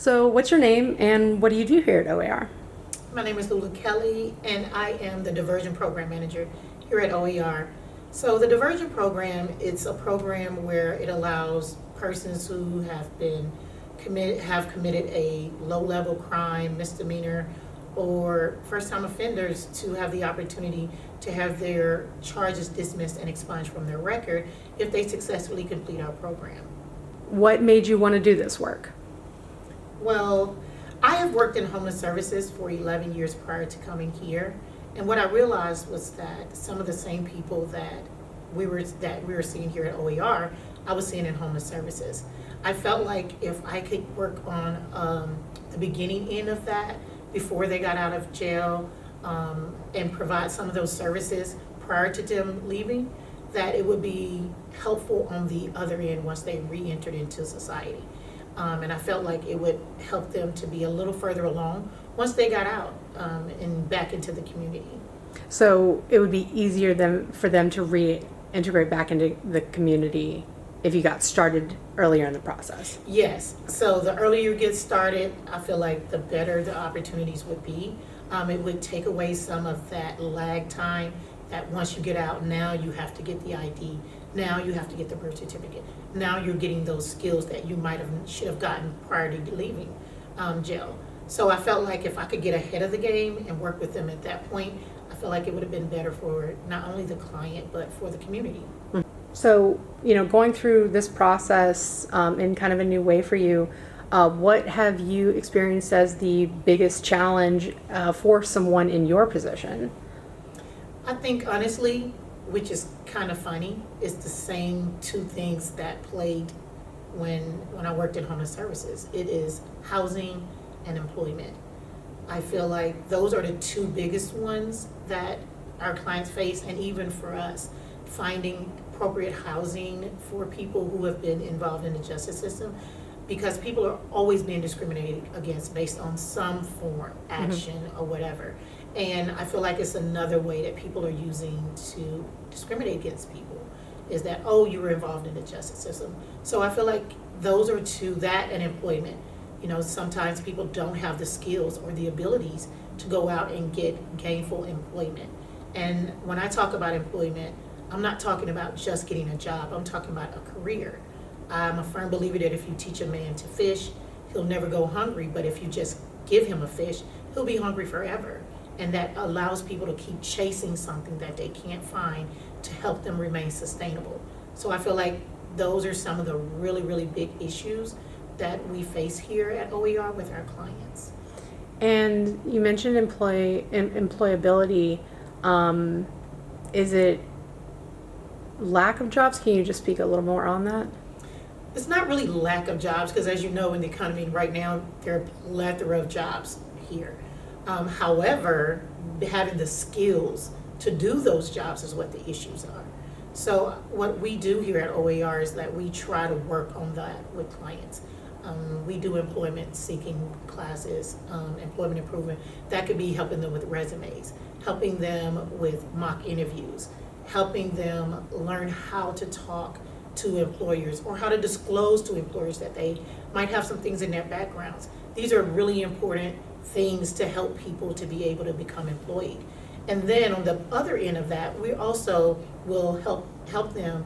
So, what's your name and what do you do here at OAR? My name is Lula Kelly, and I am the Diversion Program Manager here at OER. So the Diversion Program, it's a program where it allows persons who have committed a low-level crime, misdemeanor, or first-time offenders to have the opportunity to have their charges dismissed and expunged from their record if they successfully complete our program. What made you want to do this work? Well, I have worked in homeless services for 11 years prior to coming here, and what I realized was that some of the same people that we were seeing here at OER, I was seeing in homeless services. I felt like if I could work on the beginning end of that before they got out of jail and provide some of those services prior to them leaving, that it would be helpful on the other end once they re-entered into society. And I felt like it would help them to be a little further along once they got out and back into the community. So, it would be easier for them to reintegrate back into the community if you got started earlier in the process. Yes, so the earlier you get started, I feel like the better the opportunities would be. It would take away some of that lag time that once you get out, now you have to get the ID, now you have to get the birth certificate. Now you're getting those skills that you should have gotten prior to leaving jail. So I felt like if I could get ahead of the game and work with them at that point, I feel like it would have been better for not only the client, but for the community. So, going through this process in kind of a new way for you, what have you experienced as the biggest challenge for someone in your position? I think honestly, which is kind of funny, is the same two things that played when I worked in homeless services. It is housing and employment. I feel like those are the two biggest ones that our clients face, and even for us, finding appropriate housing for people who have been involved in the justice system, because people are always being discriminated against based on some form, action, or whatever. And I feel like it's another way that people are using to discriminate against people, is that, oh, you were involved in the justice system. So I feel like those are two, that and employment. Sometimes people don't have the skills or the abilities to go out and get gainful employment. And when I talk about employment, I'm not talking about just getting a job. I'm talking about a career. I'm a firm believer that if you teach a man to fish, he'll never go hungry. But if you just give him a fish, he'll be hungry forever. And that allows people to keep chasing something that they can't find to help them remain sustainable. So I feel like those are some of the really, really big issues that we face here at OER with our clients. And you mentioned employability. Is it lack of jobs? Can you just speak a little more on that? It's not really lack of jobs, because as you know, in the economy right now, there are a plethora of jobs here. However, having the skills to do those jobs is what the issues are. So what we do here at OER is that we try to work on that with clients. We do employment seeking classes, employment improvement. That could be helping them with resumes, helping them with mock interviews, helping them learn how to talk to employers or how to disclose to employers that they might have some things in their backgrounds. These are really important things to help people to be able to become employed. And then on the other end of that, we also will help them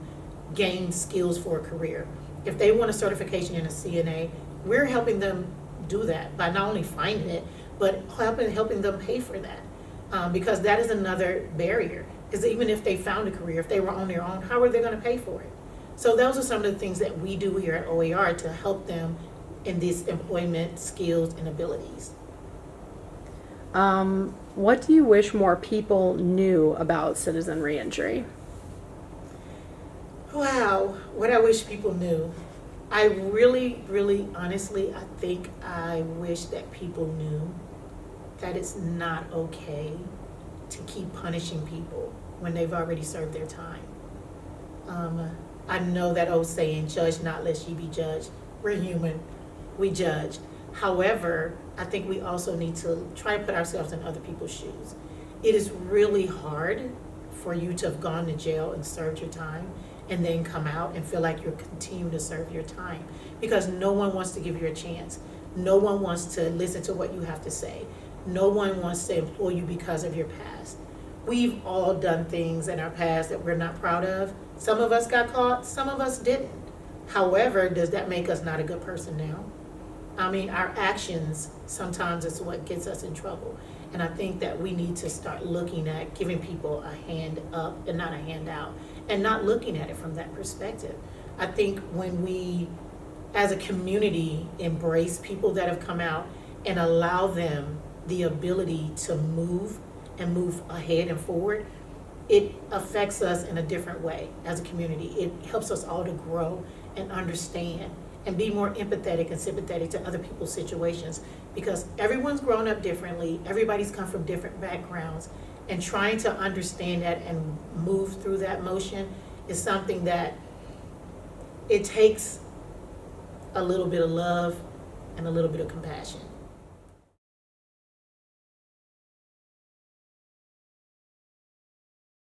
gain skills for a career. If they want a certification in a CNA, we're helping them do that by not only finding it, but helping them pay for that. Because that is another barrier. Because even if they found a career, if they were on their own, how are they going to pay for it? So those are some of the things that we do here at OER to help them in these employment skills and abilities. What do you wish more people knew about citizen reentry? Wow, what I wish people knew. I really, really, honestly, I think I wish that people knew that it's not okay to keep punishing people when they've already served their time. I know that old saying, judge not lest ye be judged. We're human, we judge. However, I think we also need to try and put ourselves in other people's shoes. It is really hard for you to have gone to jail and served your time and then come out and feel like you're continuing to serve your time, because no one wants to give you a chance. No one wants to listen to what you have to say. No one wants to employ you because of your past. We've all done things in our past that we're not proud of. Some of us got caught, some of us didn't. However, does that make us not a good person now? I mean, our actions sometimes is what gets us in trouble. And I think that we need to start looking at giving people a hand up and not a hand out, and not looking at it from that perspective. I think when we, as a community, embrace people that have come out and allow them the ability to move and move ahead and forward, it affects us in a different way as a community. It helps us all to grow and understand and be more empathetic and sympathetic to other people's situations, because everyone's grown up differently, everybody's come from different backgrounds, and trying to understand that and move through that motion is something that it takes a little bit of love and a little bit of compassion.